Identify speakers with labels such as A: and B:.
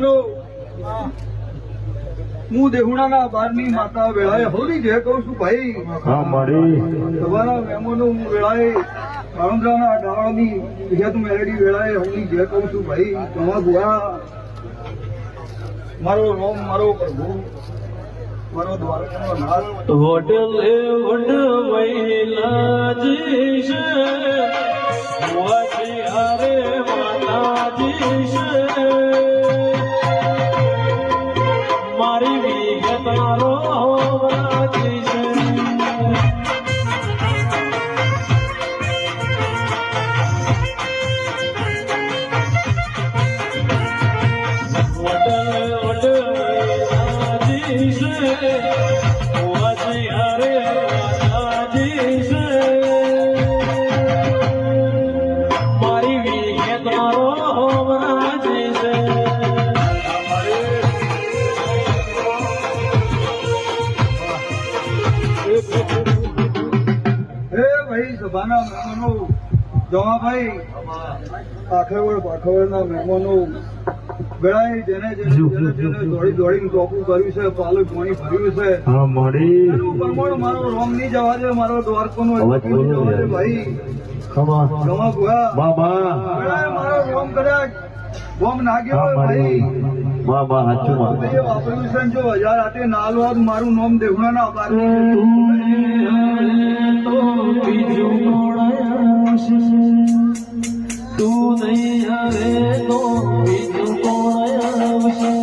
A: મહેમાનો હું દેહુણાના બારની માતા વેળાએ હોરી જે કહું છું ભાઈ તમારા મહેમાનો હું વેળાએ કાળુંદ્રાના ડાળની વિજત મેળડી વેળાએ હોરી જે કહું છું ભાઈ તમારા બુઆ મારો રોમ મારો પ્રભુ મારો દ્વારકાનો નાથ
B: વડલે વડવૈલાજી છે વાજી હારે માતાજી છે મારી વિગત મારો રાજી છે
A: સભાના મહેમાનો જવાભાઈ પાખવડના મહેમાનો વેળાએ જેને દોડીને ટોપું કર્યું છે પાલું પાણી ભર્યું છે પ્રમાણ મારો રોમ નહીં જવા દે મારો દ્વારકોનો જવા દે ભાઈ ગમા ભુવા વેળાએ મારો રોમ કદાચ બોમ્બ નાખ્યો હોય ભાઈ વાપર્યું છે જો 1000 હાથે નાલવાદ મારું નામ દેવણાના
B: તું નહીં આવે તો બીજું કોણ આવશે